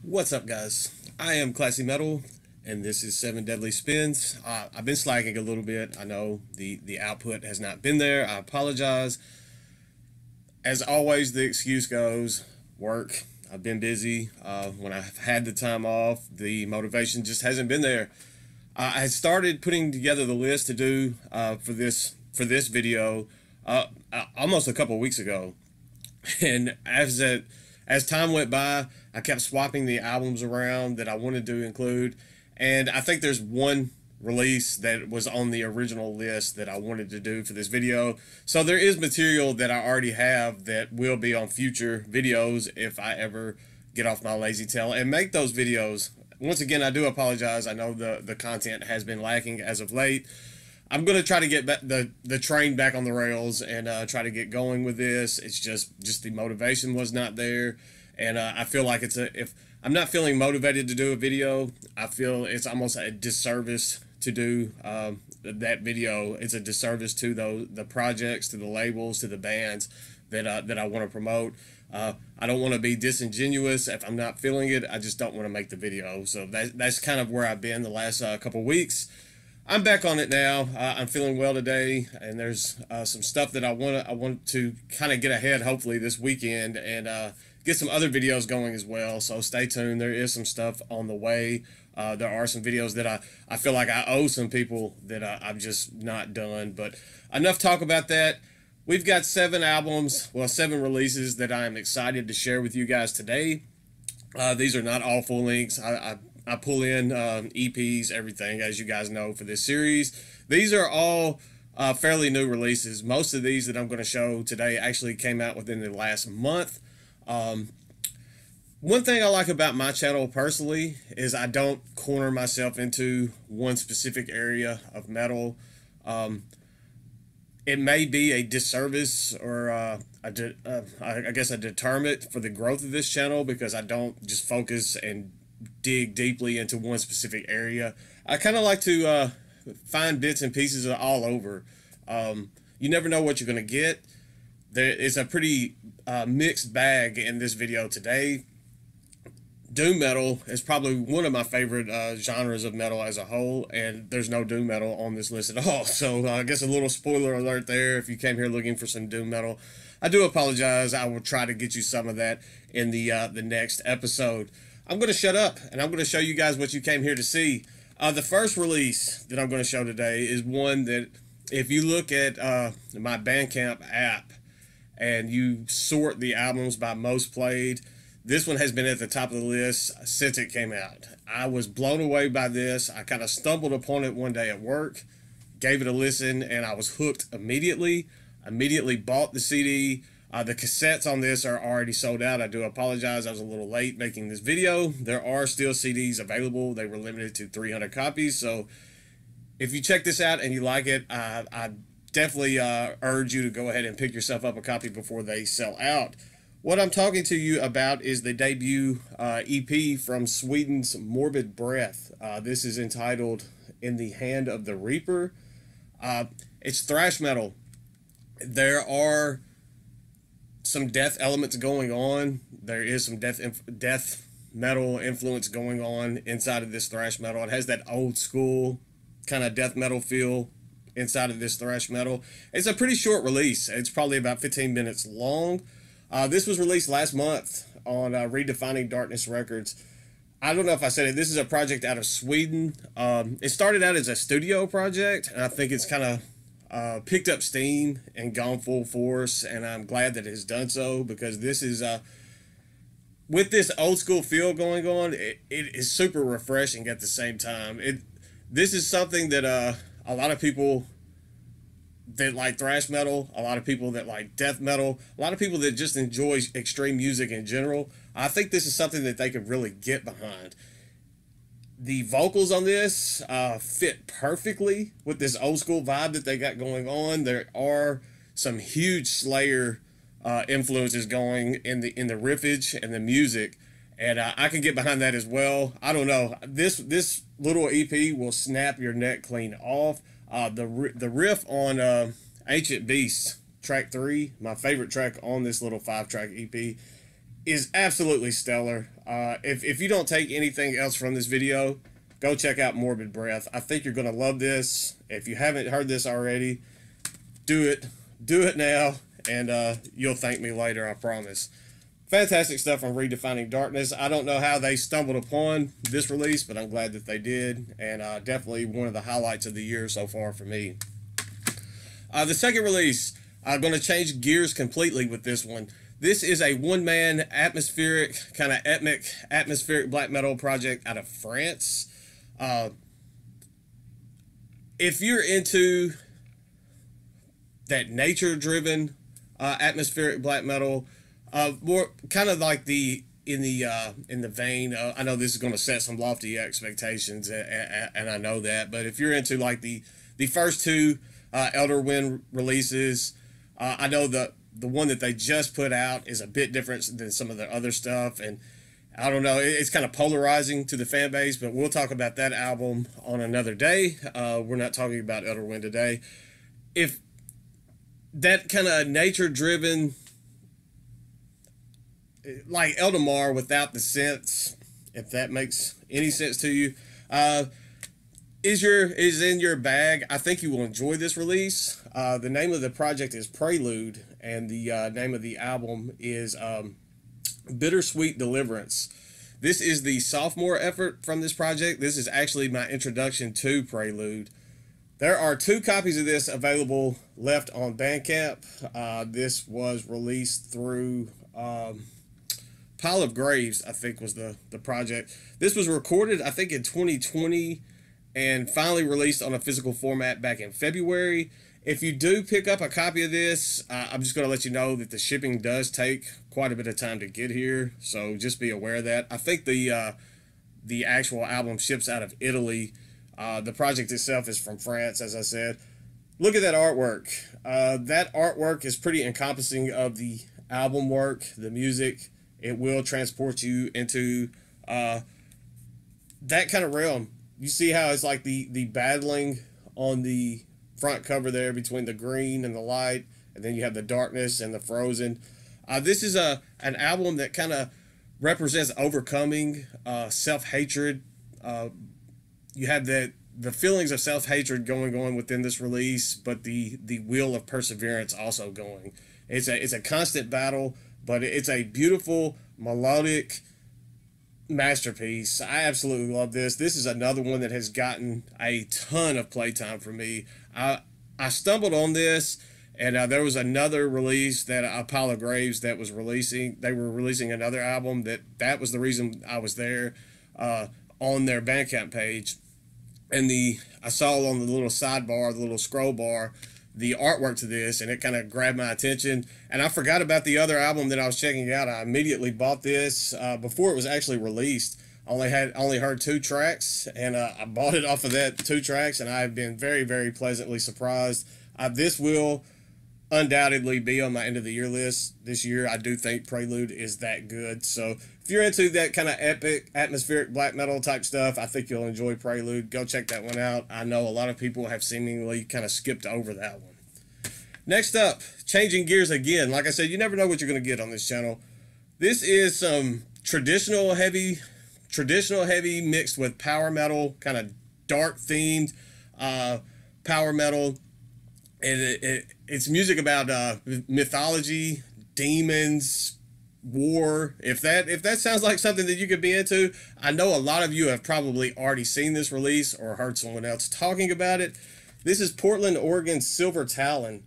What's up, guys? I am Classy Metal, and this is 7 Deadly Spins. I've been slacking a little bit. I know the output has not been there. I apologize. As always, the excuse goes, work. I've been busy. When I've had the time off, the motivation just hasn't been there. I started putting together the list to do for this video almost a couple weeks ago, and as time went by, I kept swapping the albums around that I wanted to include, and I think there's one release that was on the original list that I wanted to do for this video. So there is material that I already have that will be on future videos if I ever get off my lazy tail and make those videos. Once again, I do apologize. I know the content has been lacking as of late. I'm going to try to get the train back on the rails and try to get going with this. It's just the motivation was not there. And I feel like if I'm not feeling motivated to do a video, I feel it's almost a disservice to do that video. It's a disservice to the projects, to the labels, to the bands that I want to promote. I don't want to be disingenuous. If I'm not feeling it, I just don't want to make the video. So that's kind of where I've been the last couple weeks. I'm back on it now. I'm feeling well today, and there's some stuff that I want to kind of get ahead, hopefully this weekend, and get some other videos going as well. So stay tuned. There is some stuff on the way. There are some videos that I feel like I owe some people that I've just not done. But enough talk about that. We've got 7 releases that I am excited to share with you guys today. These are not all full lengths. I pull in EPs, everything, as you guys know, for this series. These are all fairly new releases. Most of these that I'm going to show today actually came out within the last month. One thing I like about my channel personally is I don't corner myself into one specific area of metal. It may be a disservice or I guess a deterrent for the growth of this channel because I don't just focus and dig deeply into one specific area. I kind of like to find bits and pieces of all over. You never know what you're going to get. There is a pretty mixed bag in this video today. Doom metal is probably one of my favorite genres of metal as a whole, and there's no doom metal on this list at all. So I guess a little spoiler alert there if you came here looking for some doom metal. I do apologize. I will try to get you some of that in the next episode. I'm going to shut up, and I'm going to show you guys what you came here to see. The first release that I'm going to show today is one that, if you look at my Bandcamp app and you sort the albums by most played, this one has been at the top of the list since it came out. I was blown away by this. I kind of stumbled upon it one day at work, gave it a listen, and I was hooked immediately. Immediately bought the CD. The cassettes on this are already sold out. I do apologize. I was a little late making this video. There are still CDs available. They were limited to 300 copies. So if you check this out and you like it, I definitely urge you to go ahead and pick yourself up a copy before they sell out. What I'm talking to you about is the debut EP from Sweden's Morbid Breath. This is entitled In the Hand of the Reaper. It's thrash metal. There are some death elements going on. There is some death metal influence going on inside of this thrash metal. It has that old school kind of death metal feel inside of this thrash metal. It's a pretty short release. It's probably about 15 minutes long. This was released last month on Redefining Darkness Records. I don't know if I said it. This is a project out of Sweden. It started out as a studio project, and I think it's kind of picked up steam and gone full force, and I'm glad that it has done so, because this is with this old school feel going on, it is super refreshing at the same time. This is something that a lot of people that like thrash metal, a lot of people that like death metal, a lot of people that just enjoy extreme music in general, I think this is something that they could really get behind. The vocals on this fit perfectly with this old school vibe that they got going on. There are some huge Slayer influences going in the riffage and the music, and I can get behind that as well. I don't know, this little EP will snap your neck clean off. The riff on Ancient Beasts track 3, my favorite track on this little 5-track EP, is absolutely stellar. If you don't take anything else from this video, go check out Morbid Breath. I think you're going to love this. If you haven't heard this already, do it. Do it now, and you'll thank me later, I promise. Fantastic stuff on Redefining Darkness. I don't know how they stumbled upon this release, but I'm glad that they did, and definitely one of the highlights of the year so far for me. The second release, I'm going to change gears completely with this one. This is a one-man atmospheric, kind of epic atmospheric black metal project out of France. If you're into that nature-driven atmospheric black metal, more kind of like in the vein of, I know this is going to set some lofty expectations, and I know that, but if you're into like the first two Elder Wind releases, I know the one that they just put out is a bit different than some of the other stuff, and I don't know, it's kind of polarizing to the fan base, but we'll talk about that album on another day. We're not talking about Elder Wind today. If that kind of nature-driven, like Eldamar without the synths, if that makes any sense to you, is in your bag, I think you will enjoy this release. The name of the project is Prelude, and the name of the album is Bittersweet Deliverance. This is the sophomore effort from this project. This is actually my introduction to Prelude. There are 2 copies of this available left on Bandcamp. This was released through Pile of Graves, I think was the project. This was recorded, I think, in 2020 and finally released on a physical format back in February. If you do pick up a copy of this, I'm just going to let you know that the shipping does take quite a bit of time to get here, so just be aware of that. I think the actual album ships out of Italy. The project itself is from France, as I said. Look at that artwork. That artwork is pretty encompassing of the album work, the music. It will transport you into that kind of realm. You see how it's like the battling on the front cover there between the green and the light, and then you have the darkness and the frozen. This is an album that kind of represents overcoming self-hatred. You have the feelings of self-hatred going on within this release, but the wheel of perseverance also going. It's a constant battle, but it's a beautiful melodic masterpiece. I absolutely love this. This is another one that has gotten a ton of playtime for me. I stumbled on this, and there was another release that Pile of Graves that was releasing. They were releasing another album that was the reason I was there on their Bandcamp page. And I saw on the little sidebar, the little scroll bar, the artwork to this, and it kind of grabbed my attention. And I forgot about the other album that I was checking out. I immediately bought this before it was actually released. I only heard 2 tracks, and I bought it off of that 2 tracks, and I've been very, very pleasantly surprised. This will undoubtedly be on my end of the year list this year. I do think Prelude is that good. So if you're into that kind of epic atmospheric black metal type stuff, I think you'll enjoy Prelude. Go check that one out. I know a lot of people have seemingly kind of skipped over that one. Next up, changing gears again. Like I said, you never know what you're going to get on this channel. This is some traditional heavy mixed with power metal, kind of dark themed power metal. And it's music about mythology, demons, war. If that sounds like something that you could be into, I know a lot of you have probably already seen this release or heard someone else talking about it. This is Portland, Oregon's Silver Talon.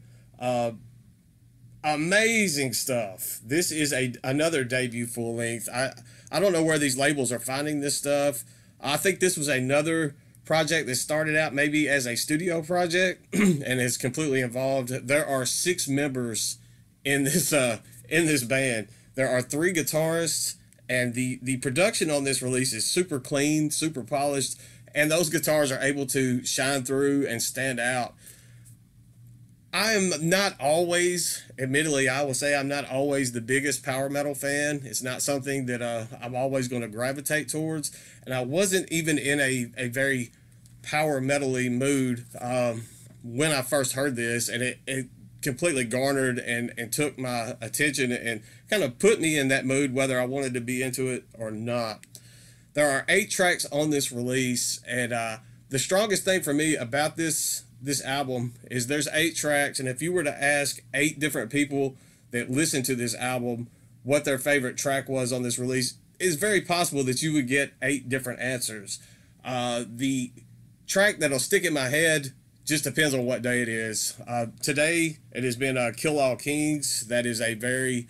Amazing stuff. This is another debut full length. I don't know where these labels are finding this stuff. I think this was another project that started out maybe as a studio project and is completely involved. There are 6 members in this band. There are 3 guitarists, and the production on this release is super clean, super polished, and those guitars are able to shine through and stand out. I am not always, admittedly, I will say I'm not always the biggest power metal fan. It's not something that I'm always going to gravitate towards. And I wasn't even in a very power metal-y mood when I first heard this. And it completely garnered and took my attention and kind of put me in that mood, whether I wanted to be into it or not. There are 8 tracks on this release, and the strongest thing for me about this album is there's 8 tracks, and if you were to ask 8 different people that listen to this album what their favorite track was on this release, it's very possible that you would get 8 different answers. The track that'll stick in my head just depends on what day it is. Today it has been Kill All Kings. That is a very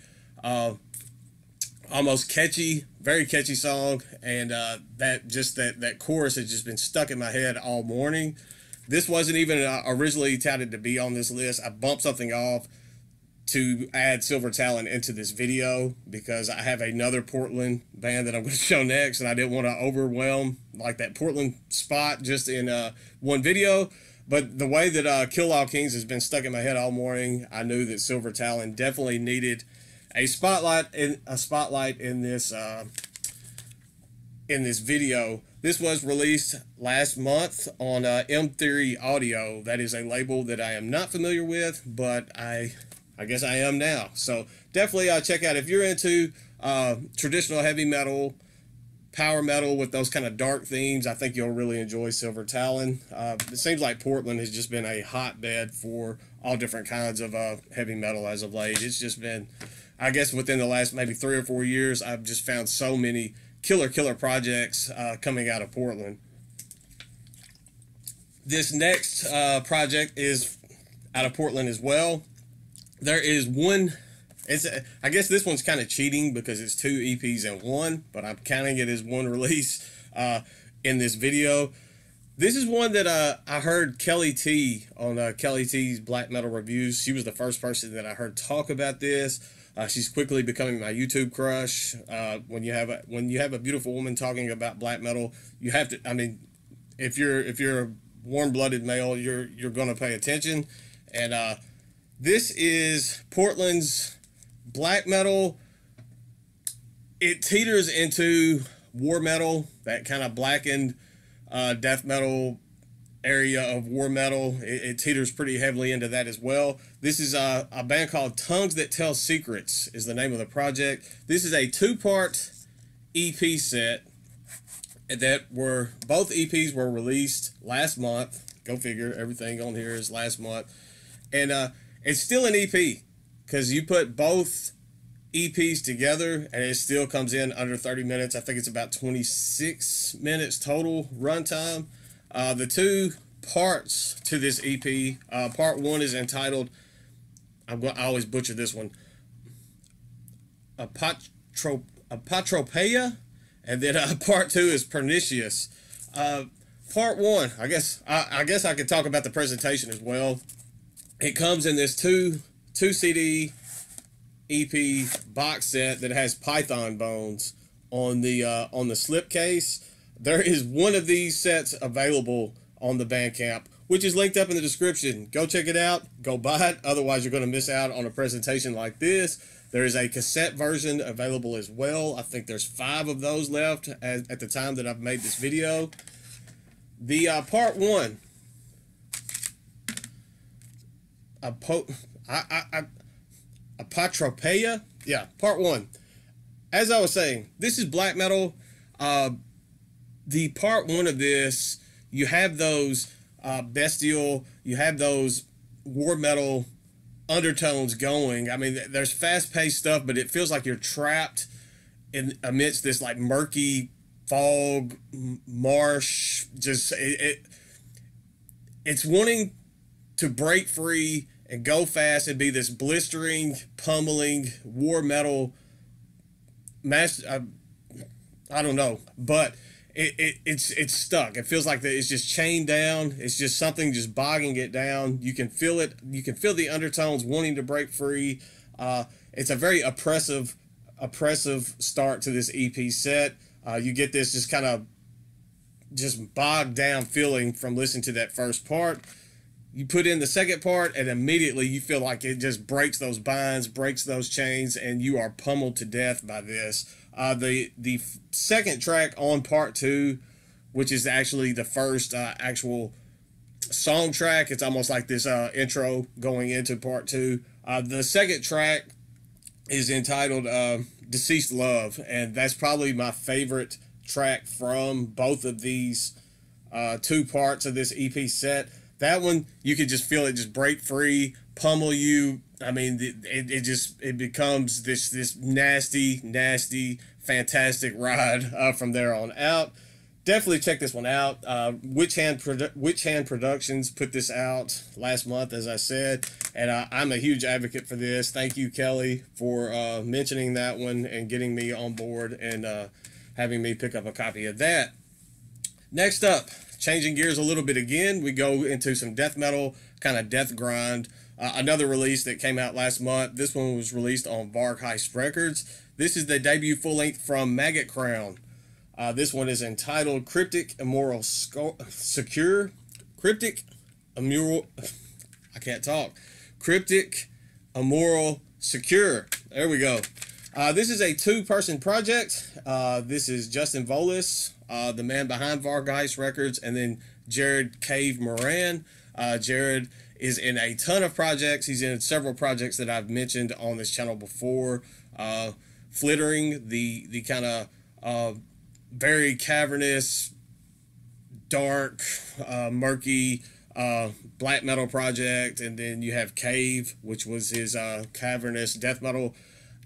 almost catchy, very catchy song, and that chorus has just been stuck in my head all morning. This wasn't even originally touted to be on this list. I bumped something off to add Silver Talon into this video because I have another Portland band that I'm going to show next, and I didn't want to overwhelm like that Portland spot just in one video. But the way that Kill All Kings has been stuck in my head all morning, I knew that Silver Talon definitely needed a spotlight in this video. This was released last month on M Theory Audio. That is a label that I am not familiar with, but I guess I am now. So definitely check out if you're into traditional heavy metal, power metal with those kind of dark themes. I think you'll really enjoy Silver Talon. It seems like Portland has just been a hotbed for all different kinds of heavy metal as of late. It's just been, I guess within the last maybe 3 or 4 years, I've just found so many killer projects coming out of Portland. This next project is out of Portland as well. There is one, I guess this one's kind of cheating because it's 2 EPs in one, but I'm counting it as one release in this video. This is one that I heard Kelly T on Kelly T's Black Metal Reviews. She was the first person that I heard talk about this. She's quickly becoming my YouTube crush. When you have a beautiful woman talking about black metal, you have to. I mean, if you're a warm-blooded male, you're going to pay attention. And this is Portland's black metal. It teeters into war metal, that kind of blackened death metal area of war metal. It teeters pretty heavily into that as well. This is a band called Tongues That Tell Secrets is the name of the project. This is a 2-part EP set that both EPs were released last month. Go figure, everything on here is last month. And it's still an EP because you put both EPs together and it still comes in under 30 minutes. I think it's about 26 minutes total runtime. The 2 parts to this EP, part 1 is entitled, I always butcher this one, Apotropaia, and then part 2 is Pernicious. Part 1, I guess I could talk about the presentation as well. It comes in this 2 CD EP box set that has python bones on the slipcase. There is one of these sets available on the Bandcamp, which is linked up in the description. Go check it out. Go buy it. Otherwise, you're going to miss out on a presentation like this. There is a cassette version available as well. I think there's 5 of those left at the time that I've made this video. The part 1, Apotropaia. Yeah, part 1. As I was saying, this is black metal. The part 1 of this, you have those bestial, you have those war metal undertones going. I mean, there's fast-paced stuff, but it feels like you're trapped amidst this like murky fog, marsh. Just it's wanting to break free and go fast and be this blistering, pummeling war metal I don't know, but it's stuck. It feels like it's just chained down. It's just something just bogging it down. You can feel it. You can feel the undertones wanting to break free. It's a very oppressive start to this EP set. You get this just kind of just bogged down feeling from listening to that first part. You put in the second part, and immediately you feel like it just breaks those binds, breaks those chains, and you are pummeled to death by this. The second track on part 2, which is actually the first actual song track. It's almost like this intro going into part two. The second track is entitled Deceased Love, and that's probably my favorite track from both of these two parts of this EP set. That one, you could just feel it just break free, pummel you. I mean, it becomes this nasty, fantastic ride from there on out. Definitely check this one out. Witch Hand Productions put this out last month, as I said, and I'm a huge advocate for this. Thank you, Kelly, for mentioning that one and getting me on board and having me pick up a copy of that. Next up, changing gears a little bit again, we go into some death metal, kind of death grind. Another release that came out last month. This one was released on Vargheist Records. This is the debut full length from Maggot Crown. This one is entitled Cryptic, Immoral, Secure. Cryptic, Immoral. I can't talk. Cryptic, Immoral, Secure. There we go. This is a two-person project. This is Justin Volis, the man behind Vargheist Records, and then Jared Cave Moran. Jared is in a ton of projects. He's in several projects that I've mentioned on this channel before. Flittering, the kind of very cavernous, dark, murky black metal project, and then you have Cave, which was his cavernous death metal.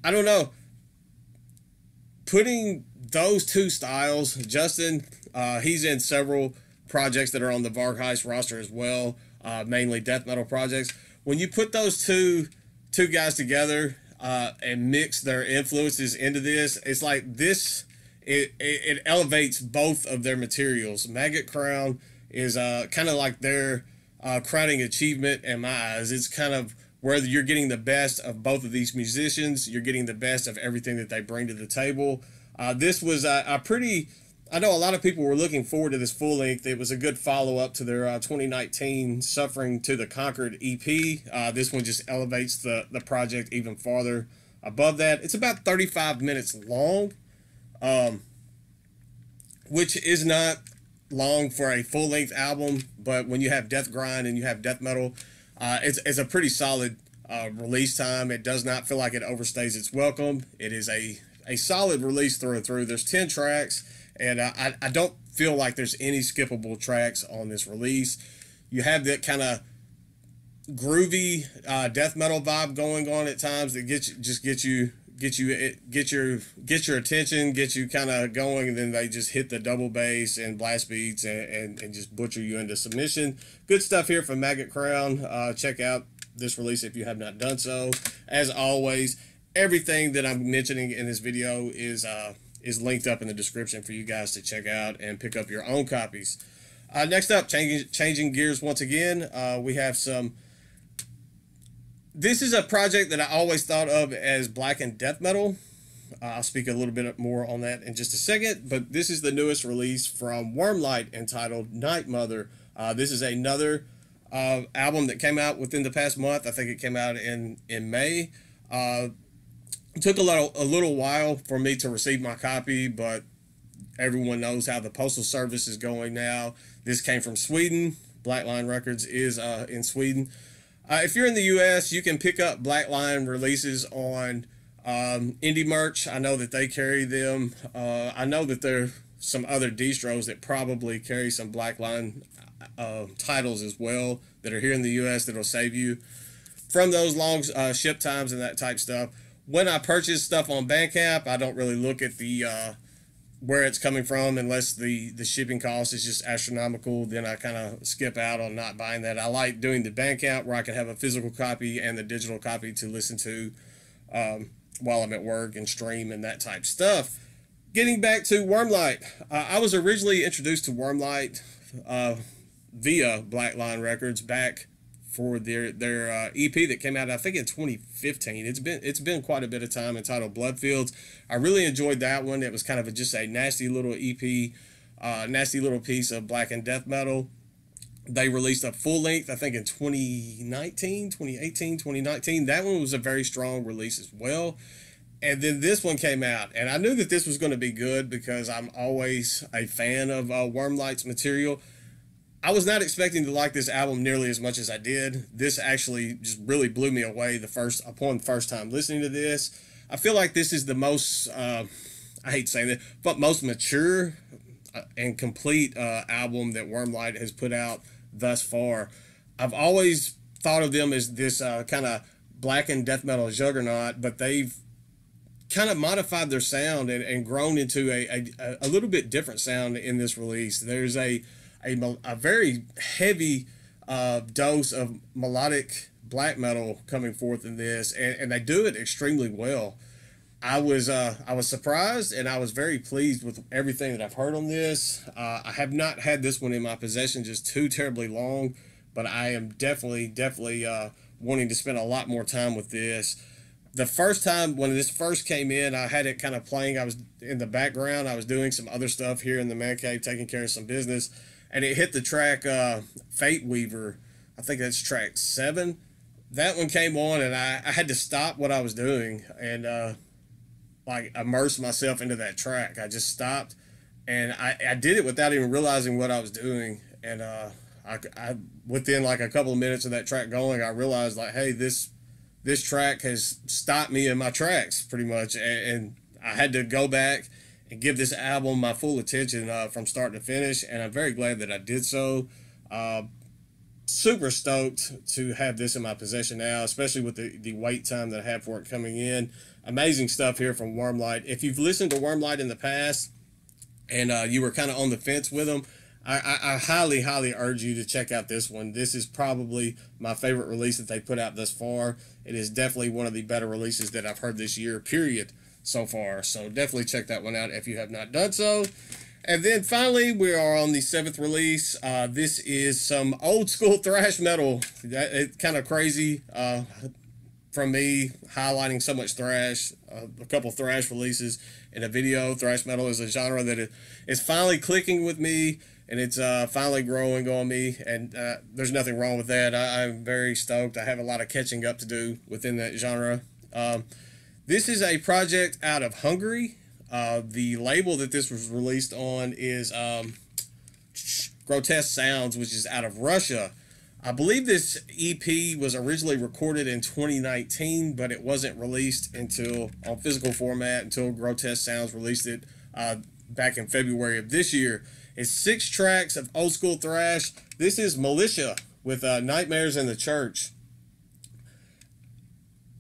I don't know. Putting those two styles, Justin, he's in several projects that are on the Vargheist roster as well, mainly death metal projects. When you put those two guys together and mix their influences into this, it's like this. It elevates both of their materials. Maggot Crown is kind of like their crowning achievement in my eyes. It's kind of where you're getting the best of both of these musicians. You're getting the best of everything that they bring to the table. This was a pretty... I know a lot of people were looking forward to this full length. It was a good follow-up to their 2019 Suffering to the Conquered EP. This one just elevates the project even farther above that. It's about 35 minutes long. Which is not long for a full-length album, but when you have death grind and you have death metal, it's a pretty solid release time. It does not feel like it overstays its welcome. It is a solid release through and through. There's 10 tracks, and I don't feel like there's any skippable tracks on this release. You have that kind of groovy death metal vibe going on at times that get your attention, get you kind of going, and then they just hit the double bass and blast beats and just butcher you into submission. Good stuff here from Maggot Crown. Check out this release if you have not done so. As always, everything that I'm mentioning in this video is linked up in the description for you guys to check out and pick up your own copies. Next up, changing gears once again, we have some... This is a project that I always thought of as black and death metal. I'll speak a little bit more on that in just a second, but this is the newest release from Wormlight entitled Nightmother. This is another album that came out within the past month. I think it came out in May. It took a little while for me to receive my copy, but everyone knows how the postal service is going now. This came from Sweden. Black Line Records is in Sweden. If you're in the U.S., you can pick up Black Line releases on Indie Merch. I know that they carry them. I know that there are some other distros that probably carry some Black Line titles as well that are here in the U.S. that'll save you from those long ship times and that type stuff. When I purchase stuff on Bandcamp, I don't really look at the where it's coming from unless the shipping cost is just astronomical. Then I kind of skip out on not buying that. I like doing the Bandcamp where I can have a physical copy and the digital copy to listen to while I'm at work and stream and that type stuff. Getting back to Wormlight, I was originally introduced to Wormlight via Black Line Records back for their EP that came out, I think, in 2015. It's been quite a bit of time, entitled Bloodfields. I really enjoyed that one. It was kind of just a nasty little EP, nasty little piece of black and death metal. They released a full length, I think, in 2018, 2019. That one was a very strong release as well. And then this one came out, and I knew that this was going to be good because I'm always a fan of Wormlight's material. I was not expecting to like this album nearly as much as I did. This actually just really blew me away upon the first time listening to this. I feel like this is the most I hate saying that, but most mature and complete album that Wormlight has put out thus far. I've always thought of them as this kind of blackened death metal juggernaut, but they've kind of modified their sound and grown into a little bit different sound in this release. There's a very heavy dose of melodic black metal coming forth in this, and they do it extremely well. I was surprised, and I was very pleased with everything that I've heard on this. I have not had this one in my possession just too terribly long, but I am definitely wanting to spend a lot more time with this. The first time when this first came in, I had it kind of playing. I was in the background. I was doing some other stuff here in the man cave, taking care of some business, and it hit the track Fate Weaver. I think that's track 7. That one came on, and I had to stop what I was doing and like immerse myself into that track. I just stopped, and I did it without even realizing what I was doing. And I within like a couple of minutes of that track going, I realized like, hey, this track has stopped me in my tracks pretty much, and I had to go back and give this album my full attention from start to finish, and I'm very glad that I did so. Super stoked to have this in my possession now, especially with the wait time that I had for it coming in. Amazing stuff here from Wormlight. If you've listened to Wormlight in the past and you were kind of on the fence with them, I highly urge you to check out this one. This is probably my favorite release that they put out thus far. It is definitely one of the better releases that I've heard this year, period, so far. So definitely check that one out if you have not done so. And then finally, we are on the 7th release. This is some old school thrash metal. It's kind of crazy from me highlighting so much thrash, a couple thrash releases in a video. Thrash metal is a genre that is finally clicking with me, and it's finally growing on me, and there's nothing wrong with that. I'm very stoked. I have a lot of catching up to do within that genre. This is a project out of Hungary. The label that this was released on is Grotesque Sounds, which is out of Russia. I believe this EP was originally recorded in 2019, but it wasn't released until on physical format until Grotesque Sounds released it back in February of this year. It's 6 tracks of old school thrash. This is Militia with Nightmares in the Church.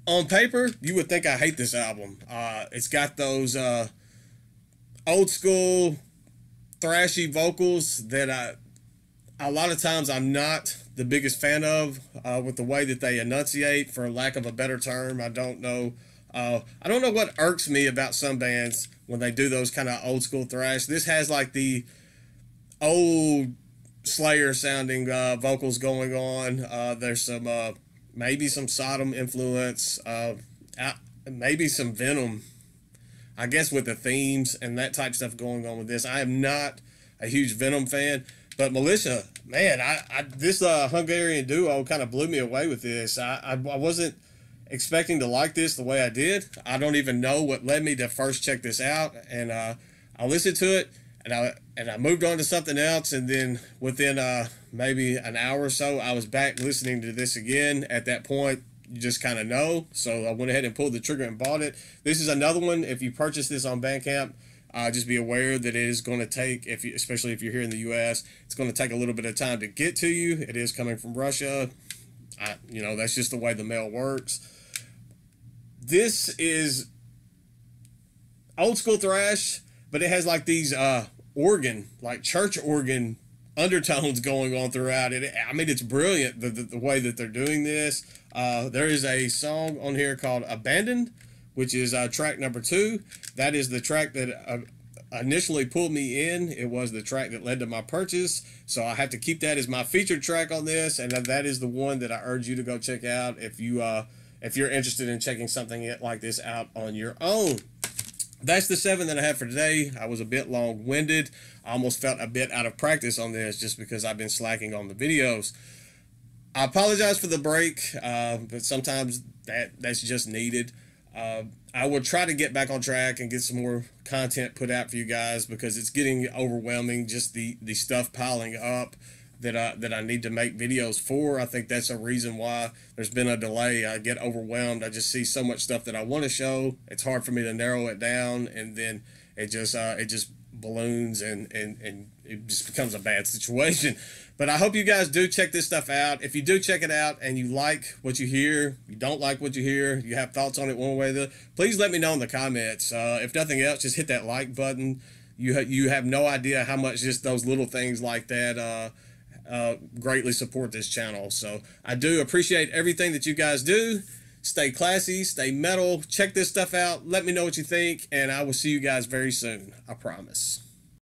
On paper, you would think I hate this album. It's got those old school thrashy vocals that a lot of times I'm not the biggest fan of with the way that they enunciate, for lack of a better term. I don't know what irks me about some bands when they do those kind of old school thrash. This has like the old Slayer sounding vocals going on. There's some maybe some Sodom influence, maybe some Venom, I guess, with the themes and that type of stuff going on with this. I am not a huge Venom fan, but Militia, man, this Hungarian duo kind of blew me away with this. I wasn't expecting to like this the way I did. I don't even know what led me to first check this out, and I listened to it, and I moved on to something else, and then within maybe an hour or so, I was back listening to this again. At that point, you just kind of know, so I went ahead and pulled the trigger and bought it. This is another one. If you purchase this on Bandcamp, just be aware that it is going to take, especially if you're here in the U.S., it's going to take a little bit of time to get to you. It is coming from Russia. That's just the way the mail works. This is old school thrash, but it has like these like church organ undertones going on throughout it. I mean, it's brilliant the way that they're doing this. There is a song on here called Abandoned, which is track number 2. That is the track that initially pulled me in. It was the track that led to my purchase, so I have to keep that as my featured track on this, and that is the one that I urge you to go check out if you're interested in checking something like this out on your own. That's the 7 that I have for today. I was a bit long-winded. I almost felt a bit out of practice on this just because I've been slacking on the videos. I apologize for the break, but sometimes that's just needed. I will try to get back on track and get some more content put out for you guys because it's getting overwhelming, just the stuff piling up. that I need to make videos for. I think that's a reason why there's been a delay. I get overwhelmed. I just see so much stuff that I want to show. It's hard for me to narrow it down, and then it just balloons, and it just becomes a bad situation. But I hope you guys do check this stuff out. If you do check it out and you like what you hear, you don't like what you hear, you have thoughts on it one way or the other, please let me know in the comments. If nothing else, just hit that like button. You have no idea how much just those little things like that greatly support this channel. So I do appreciate everything that you guys do. Stay classy, stay metal, check this stuff out, let me know what you think, and I will see you guys very soon, I promise.